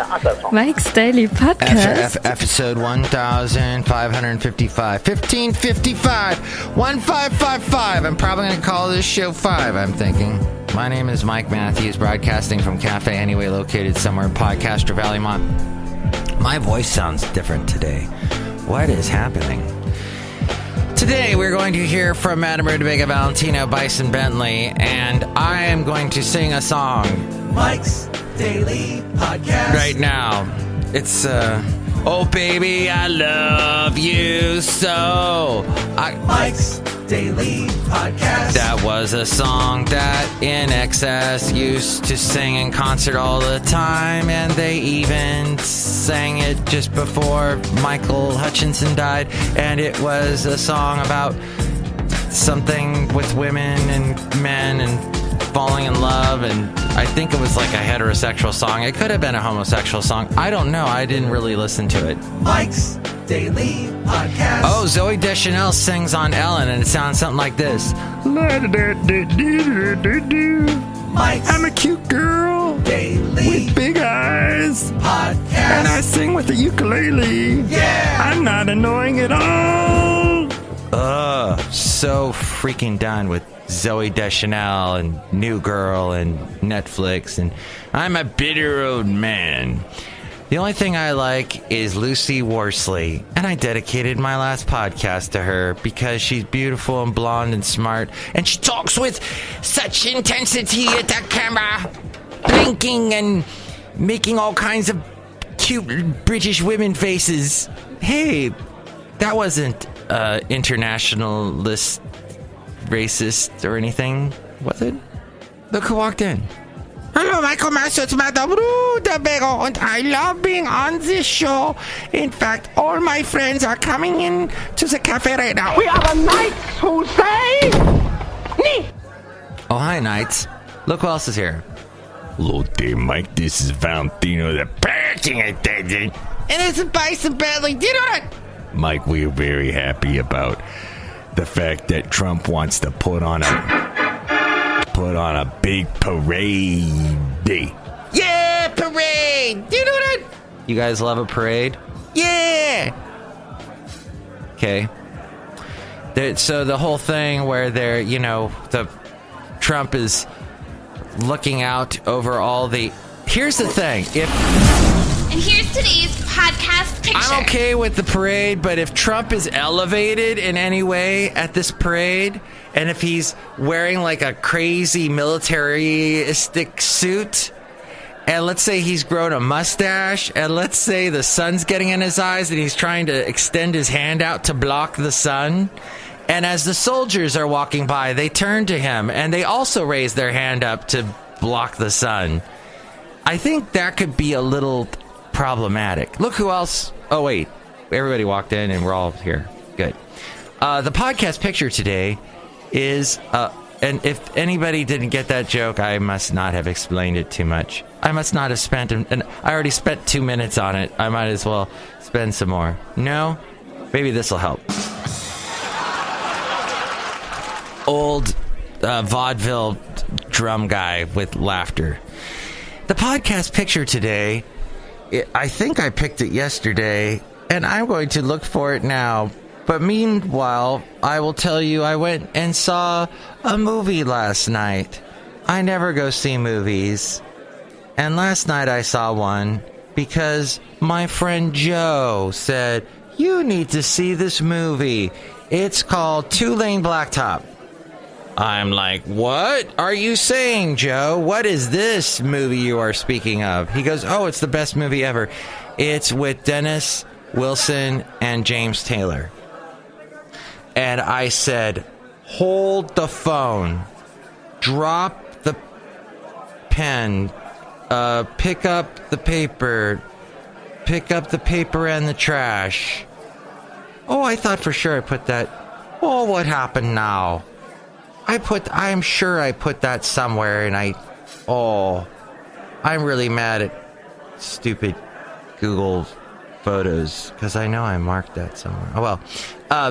Mike's Daily Podcast. Episode 1555. 1555. I'm probably going to call this show 5, I'm thinking. My name is Mike Matthews, broadcasting from Cafe Anyway, located somewhere in Podcaster Valley, My voice sounds different today. What is happening? Today, we're going to hear from Madame Rootabega, Valentino, Bison Bentley, and I am going to sing a song. Mike's Daily Podcast. Right now. It's, oh baby, I love you so. Mike's Daily Podcast. That was a song that INXS used to sing in concert all the time, and they even sang it just before Michael Hutchinson died, and it was a song about something with women and men and falling in love, and I think it was like a heterosexual song. It could have been a homosexual song. I don't know. I didn't really listen to it. Mike's Daily Podcast. Oh, Zooey Deschanel sings on Ellen, and it sounds something like this. Mike's I'm a cute girl Daily with big eyes, Podcast. and I sing with the ukulele. Yeah! I'm not annoying at all. So freaking done with Zooey Deschanel and New Girl and Netflix, and I'm a bitter old man. The only thing I like is Lucy Worsley, and I dedicated my last podcast to her because she's beautiful and blonde and smart, and she talks with such intensity at the camera, blinking and making all kinds of cute British women faces. Hey, that wasn't internationalist, racist, or anything, was it? Look who walked in. Hello, Michael Master, it's Madame Rootabega, and I love being on this show. In fact, all my friends are coming in to the cafe right now. We are the knights who say... Oh, hi, Knights. Look who else is here. Hello there, Mike. This is Valentino, the parenting attendant. And it's Bison Bentley. Do you know what? Mike, we're very happy about the fact that Trump wants to put on a big parade. Yeah, parade. Do you know what? You guys love a parade? Yeah. Okay. So the whole thing where they're, Trump is looking out over all the... Here's the thing. And here's today's podcast picture. I'm okay with the parade, but if Trump is elevated in any way at this parade, and if he's wearing like a crazy militaristic suit, and let's say he's grown a mustache, and let's say the sun's getting in his eyes and he's trying to extend his hand out to block the sun, and as the soldiers are walking by, they turn to him and they also raise their hand up to block the sun, I think that could be a little problematic. Look who else. Oh, wait. Everybody walked in and we're all here. Good. The podcast picture today is, and if anybody didn't get that joke, I must not have explained it too much. I must not have spent, and I already spent 2 minutes on it. I might as well spend some more. No? Maybe this will help. Old vaudeville drum guy with laughter. The podcast picture today, I think I picked it yesterday, and I'm going to look for it now. But meanwhile, I will tell you I went and saw a movie last night. I never go see movies. And last night I saw one because my friend Joe said, you need to see this movie. It's called Two-Lane Blacktop. I'm like, what are you saying, Joe? What is this movie you are speaking of? He goes, oh, it's the best movie ever. It's with Dennis Wilson and James Taylor. And I said, hold the phone. Drop the pen. Pick up the paper. Pick up the paper and the trash. Oh, I thought for sure I put that. Oh, what happened now? I'm sure I put that somewhere, and I'm really mad at stupid Google Photos, because I know I marked that somewhere. Oh, well.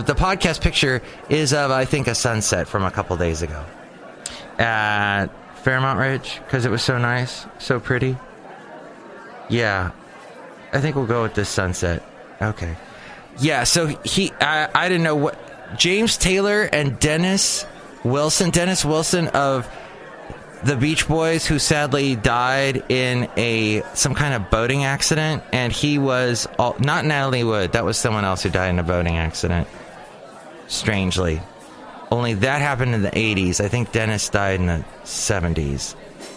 The podcast picture is of, I think, a sunset from a couple days ago at Fairmount Ridge, because it was so nice, so pretty. Yeah. I think we'll go with this sunset. Okay. Yeah, so I didn't know what... James Taylor and Dennis Wilson of the Beach Boys, who sadly died in some kind of boating accident, and he was... not Natalie Wood, that was someone else who died in a boating accident. Strangely. Only that happened in the 80s. I think Dennis died in the 70s.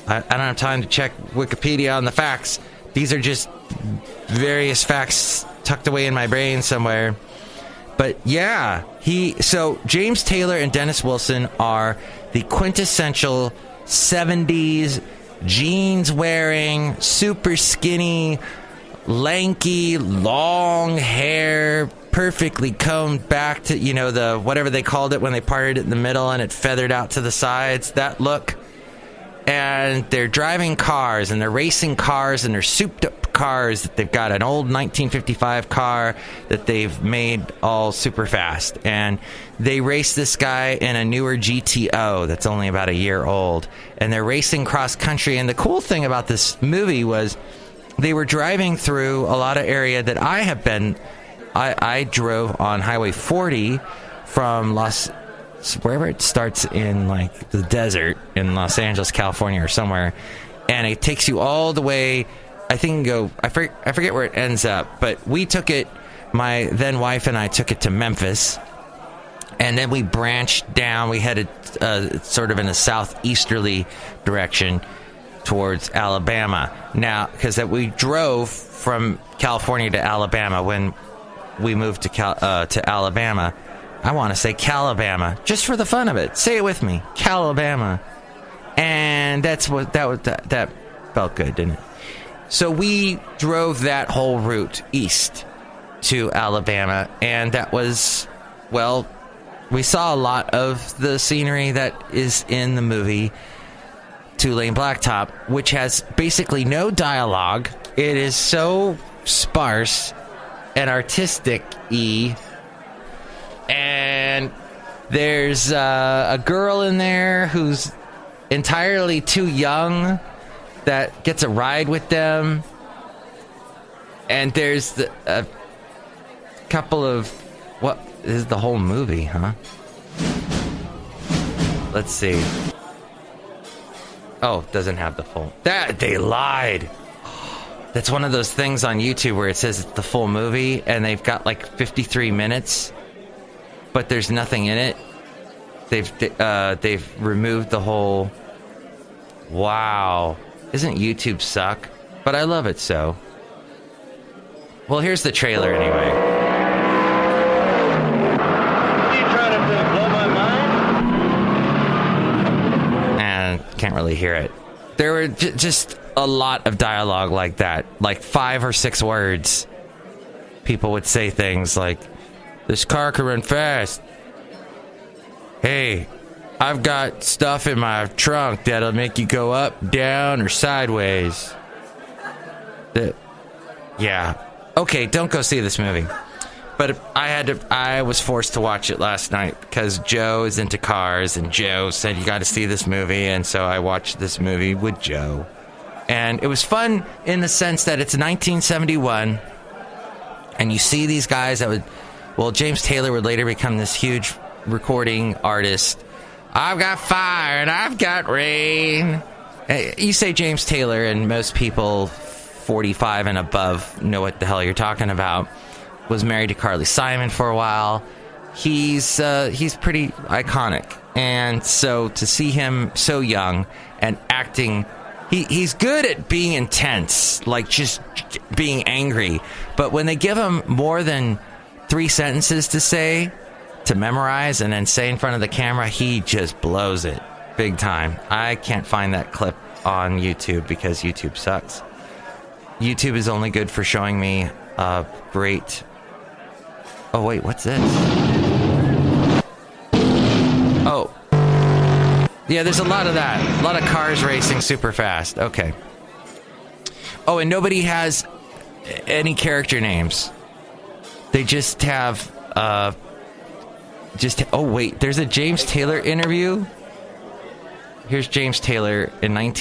I don't have time to check Wikipedia on the facts. These are just various facts tucked away in my brain somewhere. But yeah, so James Taylor and Dennis Wilson are the quintessential 70s jeans wearing, super skinny, lanky, long hair, perfectly combed back to, the whatever they called it when they parted it in the middle and it feathered out to the sides, that look. And they're driving cars and they're racing cars and they're souped up cars. They've got an old 1955 car that they've made all super fast. And they race this guy in a newer GTO that's only about a year old. And they're racing cross country. And the cool thing about this movie was they were driving through a lot of area that I have been. I drove on Highway 40 from wherever it starts in like the desert in Los Angeles, California or somewhere, and it takes you all the way. I forget where it ends up, but we took it, my then wife and I took it to Memphis, and then we branched down. We headed sort of in a southeasterly direction towards Alabama. Now, because we drove from California to Alabama when we moved to Alabama. I want to say Calabama, just for the fun of it. Say it with me, Calabama. And that felt good, didn't it? So we drove that whole route east to Alabama, and that was, well, we saw a lot of the scenery that is in the movie Two-Lane Blacktop, which has basically no dialogue. It is so sparse and artistic-y. And there's a girl in there who's entirely too young that gets a ride with them. And there's a couple of... What? This is the whole movie, huh? Let's see. Oh, doesn't have the full... They lied! That's one of those things on YouTube where it says it's the full movie, and they've got like 53 minutes, but there's nothing in it. They've removed the whole... Wow. Isn't YouTube suck? But I love it so. Well, here's the trailer anyway. What are you trying to do, blow my mind? And can't really hear it. There were just a lot of dialogue like that, like 5 or 6 words. People would say things like, "This car can run fast. Hey, I've got stuff in my trunk that'll make you go up, down, or sideways." Yeah. Okay, don't go see this movie. But I was forced to watch it last night because Joe is into cars, and Joe said, "You got to see this movie," and so I watched this movie with Joe. And it was fun in the sense that it's 1971, and you see these guys that would... Well, James Taylor would later become this huge recording artist. I've got fire and I've got rain. You say James Taylor, and most people 45 and above know what the hell you're talking about. Was married to Carly Simon for a while. He's pretty iconic, and so to see him so young and acting, he's good at being intense, like just being angry. But when they give him more than 3 sentences to memorize and then say in front of the camera, he just blows it big time. I can't find that clip on YouTube because YouTube sucks. YouTube is only good for showing me great... Oh, wait, what's this? Oh. Yeah, there's a lot of that. A lot of cars racing super fast. Okay. Oh, and nobody has any character names. They just have... oh, wait, there's a James Taylor interview. Here's James Taylor in It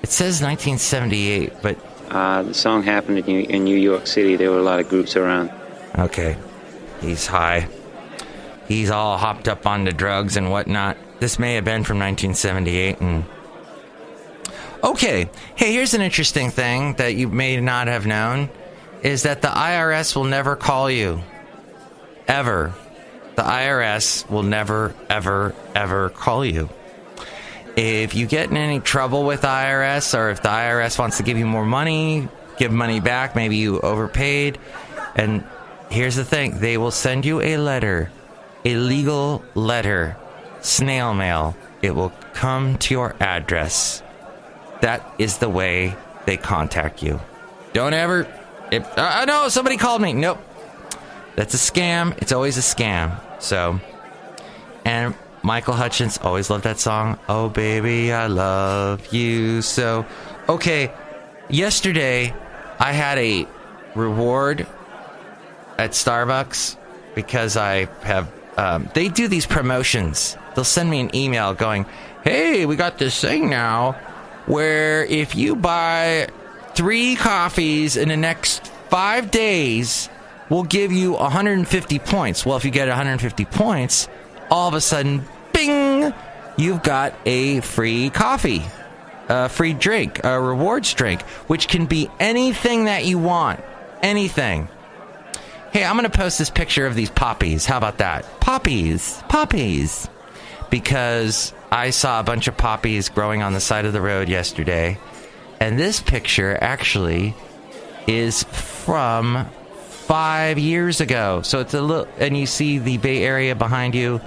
says 1978, but The song happened in New York City. There were a lot of groups around. Okay. He's high. He's all hopped up on the drugs and whatnot. This may have been from 1978. And okay. Hey, here's an interesting thing that you may not have known, is that the IRS will never call you. Ever. The IRS will never, ever, ever call you. If you get in any trouble with IRS, or if the IRS wants to give you more money, give money back, maybe you overpaid, and here's the thing, they will send you a letter, a legal letter, snail mail. It will come to your address. That is the way they contact you. Don't ever... no, somebody called me. Nope. That's a scam. It's always a scam. So, and Michael Hutchence, always loved that song. Oh, baby, I love you so. Okay, yesterday I had a reward at Starbucks because I have, they do these promotions. They'll send me an email going, hey, we got this thing now where if you buy 3 coffees in the next 5 days, we'll give you 150 points. Well, if you get 150 points, all of a sudden, bing, you've got a free coffee, a free drink, a rewards drink, which can be anything that you want. Anything. Hey, I'm going to post this picture of these poppies. How about that? Poppies. Because I saw a bunch of poppies growing on the side of the road yesterday. And this picture actually is from 5 years ago. So it's a little, and you see the Bay Area behind you.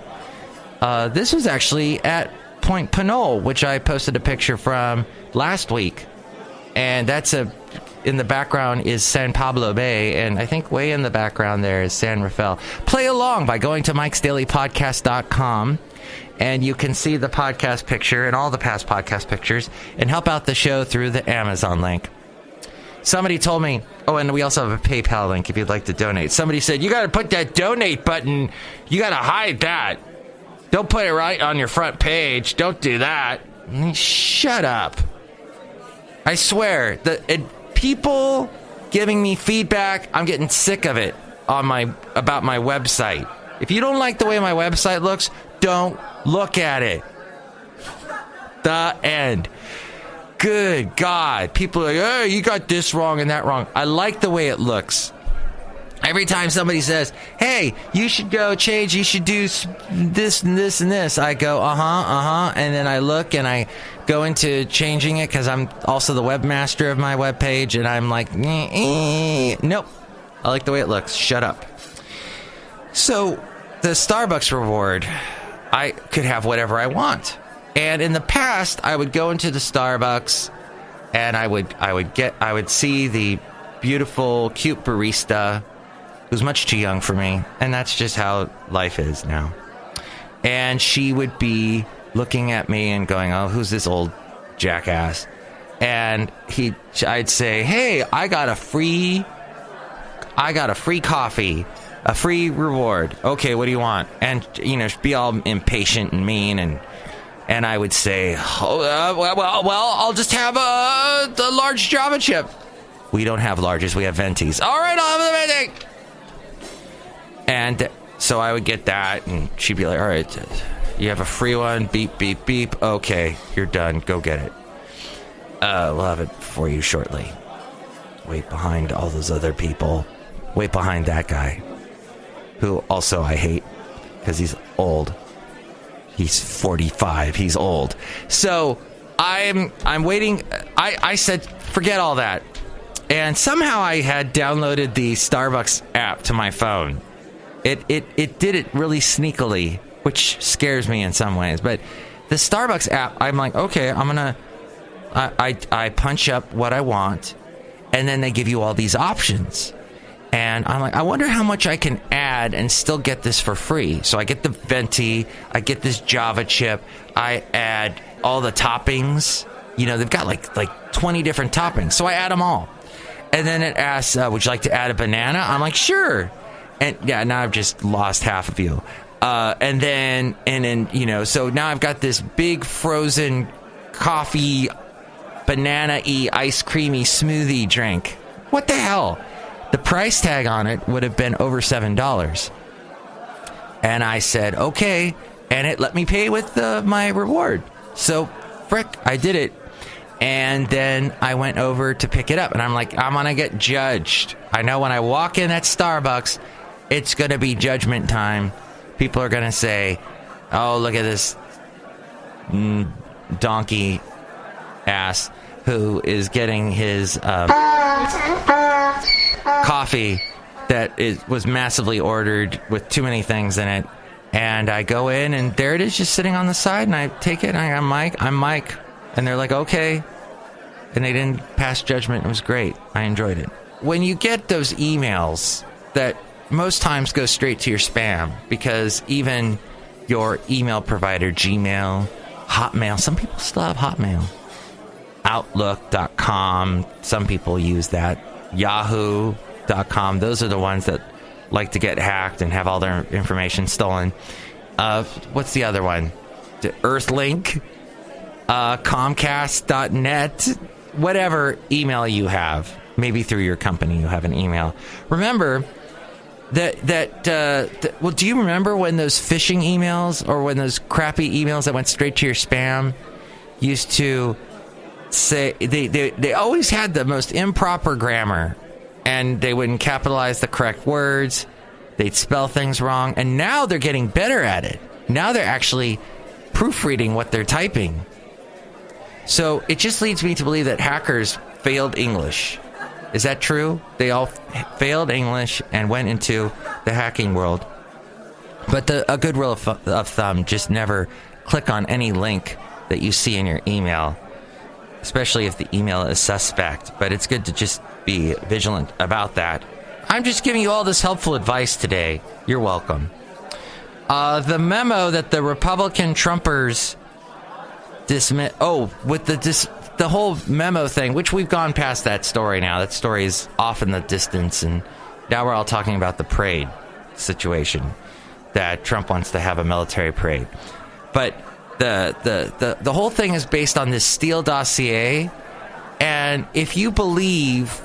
This was actually at Point Pinole, which I posted a picture from last week. And that's in the background is San Pablo Bay, and I think way in the background there is San Rafael. Play along by going to MIKEs-DAILY-PODCAST.com, and you can see the podcast picture and all the past podcast pictures, and help out the show through the Amazon link. Somebody told me, oh, and we also have a PayPal link if you'd like to donate. Somebody said, you got to put that donate button, you got to hide that. Don't put it right on your front page. Don't do that. Shut up. I swear, people giving me feedback, I'm getting sick of it about my website. If you don't like the way my website looks, don't look at it. The end. Good God. People are like, hey, you got this wrong and that wrong. I like the way it looks. Every time somebody says, hey, you should go change, you should do this and this and this, I go, and then I look and I go into changing it because I'm also the webmaster of my webpage, and I'm like, nope, I like the way it looks, shut up. So the Starbucks reward, I could have whatever I want. And in the past, I would go into the Starbucks and I would see the beautiful, cute barista who's much too young for me, and that's just how life is now. And she would be looking at me and going, oh, who's this old jackass? And I'd say, hey, I got a free coffee, a free reward. Okay, what do you want? And, be all impatient and mean, and I would say, well, I'll just have a large Java chip. We don't have larges, we have ventis. All right, I'll have the venti. And so I would get that, and she'd be like, all right, you have a free one, beep, beep, beep. Okay, you're done. Go get it. We'll have it for you shortly. Wait behind all those other people. Wait behind that guy, who also I hate because he's old. He's 45. He's old. So I'm waiting. I said, forget all that. And somehow I had downloaded the Starbucks app to my phone. It did it really sneakily, which scares me in some ways. But the Starbucks app, I'm like, okay, I punch up what I want, and then they give you all these options. And I'm like, I wonder how much I can add and still get this for free. So I get the venti, I get this Java chip, I add all the toppings. They've got like 20 different toppings. So I add them all. And then it asks, would you like to add a banana? I'm like, sure. And yeah, now I've just lost half of you. And then, so now I've got this big frozen coffee banana-y, ice creamy smoothie drink. What the hell? The price tag on it would have been over $7. And I said, okay. And it let me pay with my reward. So, frick, I did it. And then I went over to pick it up. And I'm like, I'm going to get judged. I know when I walk in at Starbucks, it's going to be judgment time. People are going to say, oh, look at this donkey ass who is getting his coffee that was massively ordered with too many things in it. And I go in, and there it is, just sitting on the side, and I take it, and I'm Mike. And they're like, okay. And they didn't pass judgment. It was great. I enjoyed it. When you get those emails that most times go straight to your spam, because even your email provider, Gmail, Hotmail, some people still have Hotmail, Outlook.com, some people use that, Yahoo.com, those are the ones that like to get hacked and have all their information stolen. What's the other one? The Earthlink, Comcast.net, whatever email you have. Maybe through your company you have an email. Remember well, do you remember when those phishing emails or when those crappy emails that went straight to your spam used to say, they always had the most improper grammar, and they wouldn't capitalize the correct words. They'd spell things wrong. And now they're getting better at it. Now they're actually proofreading what they're typing. So it just leads me to believe that hackers failed English. Is that true? They all failed English and went into the hacking world. But a good rule of thumb, just never click on any link that you see in your email, especially if the email is suspect. But it's good to just be vigilant about that. I'm just giving you all this helpful advice today. You're welcome. The memo that the Republican Trumpers dismiss... Oh, with the whole memo thing, which we've gone past that story now. That story is off in the distance, and now we're all talking about the parade situation, that Trump wants to have a military parade. But the whole thing is based on this Steele dossier, and if you believe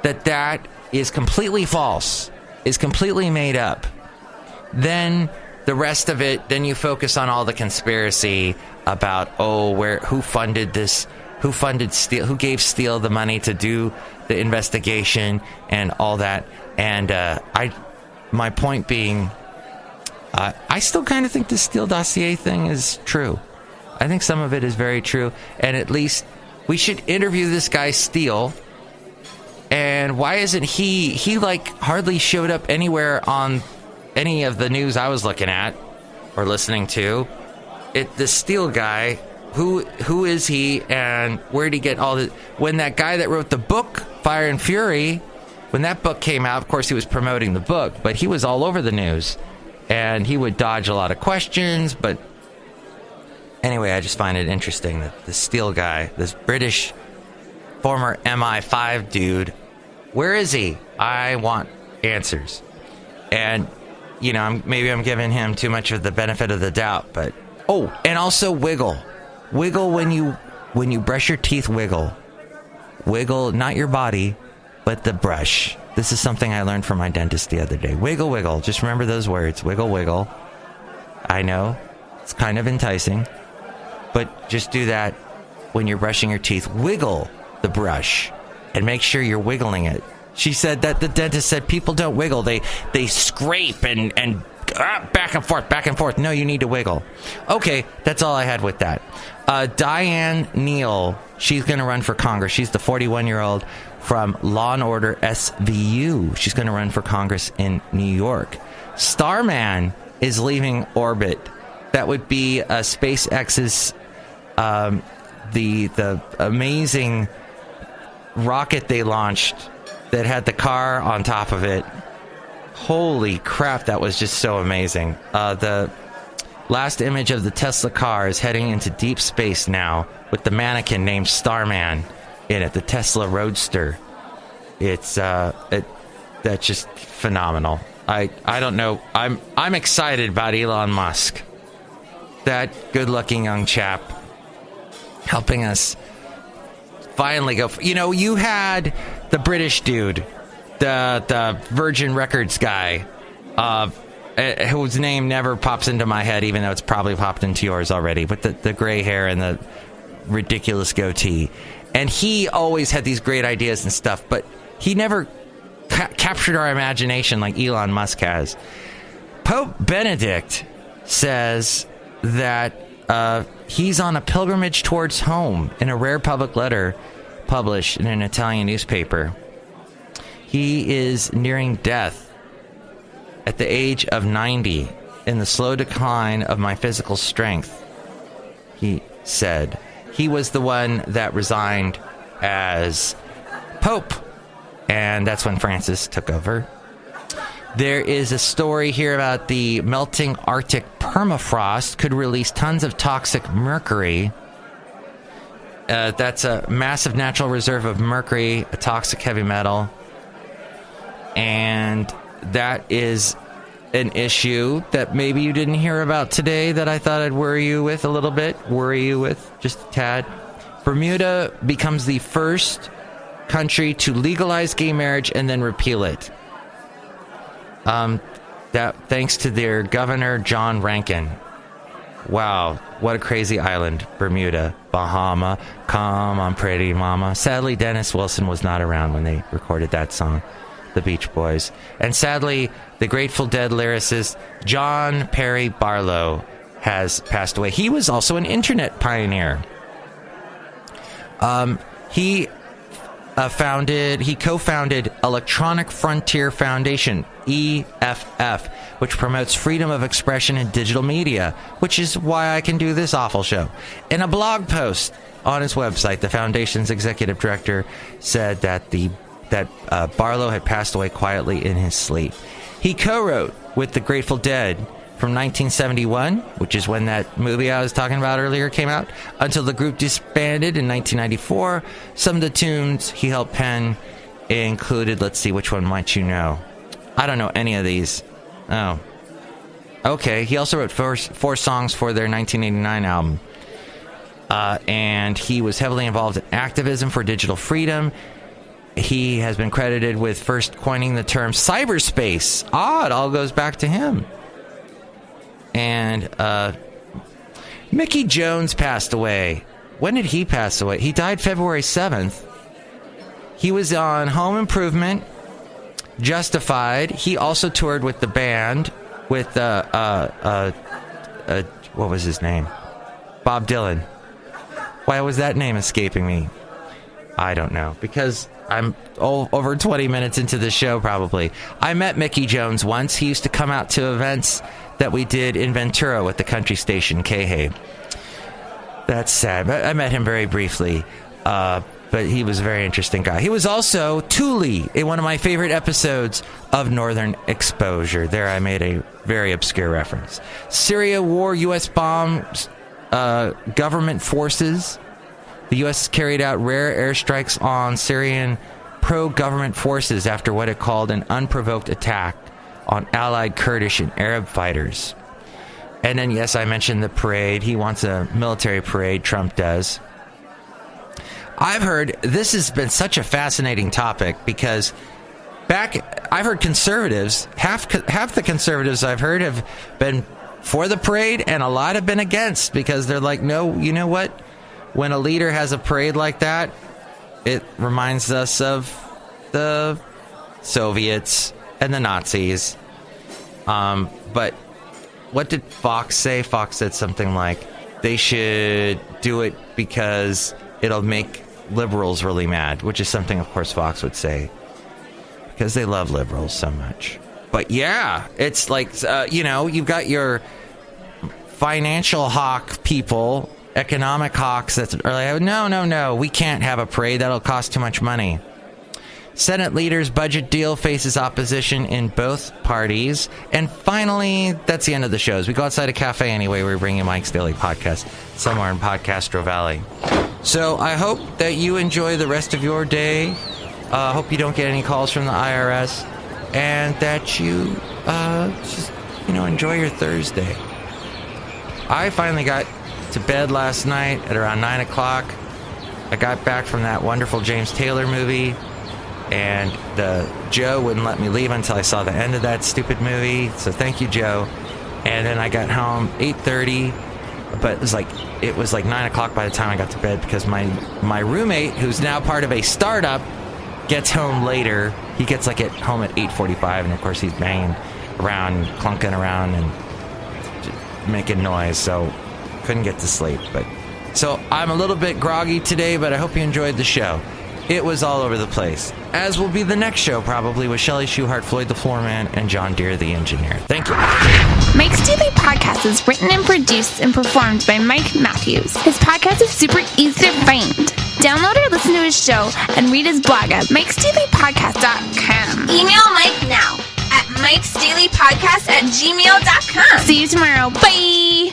that is completely false, is completely made up, then the rest of it, then you focus on all the conspiracy about, who funded this, who funded Steele, who gave Steele the money to do the investigation and all that. And my point being, I still kind of think the Steele dossier thing is true. I think some of it is very true, and at least we should interview this guy Steele. And why isn't he like hardly showed up anywhere on any of the news I was looking at or listening to? The Steele guy, who is he, and where did he get all the... When that guy that wrote the book, Fire and Fury, when that book came out, of course he was promoting the book, but he was all over the news, and he would dodge a lot of questions. But anyway, I just find it interesting that the Steele guy, this British former MI5 dude, where is he? I want answers. And, maybe I'm giving him too much of the benefit of the doubt, but... Oh, and also wiggle. Wiggle when you brush your teeth, wiggle. Wiggle, not your body, but the brush. This is something I learned from my dentist the other day. Wiggle, wiggle. Just remember those words. Wiggle, wiggle. I know, it's kind of enticing, but just do that when you're brushing your teeth. Wiggle the brush and make sure you're wiggling it. She said that the dentist said people don't wiggle. They scrape and back and forth. No, you need to wiggle. Okay, that's all I had with that. Diane Neal, she's going to run for Congress. She's the 41-year-old from Law and Order SVU. She's going to run for Congress in New York. Starman is leaving orbit. That would be SpaceX's the amazing rocket they launched that had the car on top of it. Holy crap, that was just so amazing. The last image of the Tesla car is heading into deep space now with the mannequin named Starman in it, the Tesla Roadster. It's that's just phenomenal. I don't know. I'm excited about Elon Musk. That good-looking young chap helping us finally go. You had the British dude, the Virgin Records guy, whose name never pops into my head, even though it's probably popped into yours already, with the gray hair and the ridiculous goatee. And he always had these great ideas and stuff, but he never captured our imagination like Elon Musk has. Pope Benedict says that he's on a pilgrimage towards home in a rare public letter published in an Italian newspaper. He is nearing death at the age of 90 in the slow decline of my physical strength, he said. He was the one that resigned as Pope, and that's when Francis took over. There is a story here about the melting Arctic permafrost could release tons of toxic mercury. That's a massive natural reserve of mercury, a toxic heavy metal. And that is an issue that maybe you didn't hear about today that I thought I'd worry you with a little bit. Worry you with just a tad. Bermuda becomes the first country to legalize gay marriage and then repeal it. That thanks to their governor, John Rankin. Wow, what a crazy island, Bermuda, Bahama. Come on, pretty mama. Sadly, Dennis Wilson was not around when they recorded that song, the Beach Boys. And sadly, the Grateful Dead lyricist John Perry Barlow has passed away. He was also an internet pioneer. He co-founded Electronic Frontier Foundation, EFF, which promotes freedom of expression in digital media, which is why I can do this awful show. In a blog post on his website, the foundation's executive director said that Barlow had passed away quietly in his sleep. He co-wrote with the Grateful Dead from 1971, which is when that movie I was talking about earlier came out, until the group disbanded in 1994. Some of the tunes he helped pen included, let's see, which one might you know? I don't know any of these. Oh. Okay, he also wrote four songs for their 1989 album. And he was heavily involved in activism for digital freedom. He has been credited with first coining the term cyberspace. It all goes back to him. And Mickey Jones passed away. When did he pass away? He died February 7th. He was on Home Improvement, Justified. He also toured with the band with what was his name? Bob Dylan. Why was that name escaping me? I don't know, because I'm over 20 minutes into the show probably. I met Mickey Jones once. He used to come out to events that we did in Ventura with the country station K-Hay. That's sad. I met him very briefly, but he was a very interesting guy. He was also Thule in one of my favorite episodes of Northern Exposure. There I made a very obscure reference. Syria war, U.S. bombs government forces. The U.S. carried out rare airstrikes on Syrian pro-government forces after what it called an unprovoked attack on allied Kurdish and Arab fighters. And then, yes, I mentioned the parade. He wants a military parade, Trump does. I've heard, this has been such a fascinating topic because I've heard conservatives, half the conservatives I've heard have been for the parade and a lot have been against because they're like, no, you know what? When a leader has a parade like that, it reminds us of the Soviets and the Nazis. But what did Fox say? Fox said something like they should do it because it'll make liberals really mad, which is something, of course, Fox would say because they love liberals so much. But yeah, it's like, you've got your financial hawk people, economic hawks that are like, no, we can't have a parade. That'll cost too much money. Senate leaders' budget deal faces opposition in both parties. And finally, that's the end of the shows. We go outside a cafe anyway. We bring you Mike's Daily Podcast somewhere in Podcastro Valley. So I hope that you enjoy the rest of your day. Hope you don't get any calls from the IRS. And that you just, enjoy your Thursday. I finally got to bed last night at around 9 o'clock. I got back from that wonderful James Taylor movie, and Joe wouldn't let me leave until I saw the end of that stupid movie. So thank you, Joe. And then I got home 8:30, but it was like 9 o'clock by the time I got to bed because my roommate, who's now part of a startup, gets home later. He gets at home at 8:45, and of course he's banging around, clunking around, and just making noise. So couldn't get to sleep. So I'm a little bit groggy today, but I hope you enjoyed the show. It was all over the place, as will be the next show probably with Chely Shoehart, Floyd the Floorman, and John Deere the engineer. Thank you. Mike's Daily Podcast is written and produced and performed by Mike Matthews. His podcast is super easy to find. Download or listen to his show and read his blog at MIKEs-DAILY-PODCAST.com. Email Mike now at MIKEs-DAILY-PODCAST@gmail.com. See you tomorrow. Bye!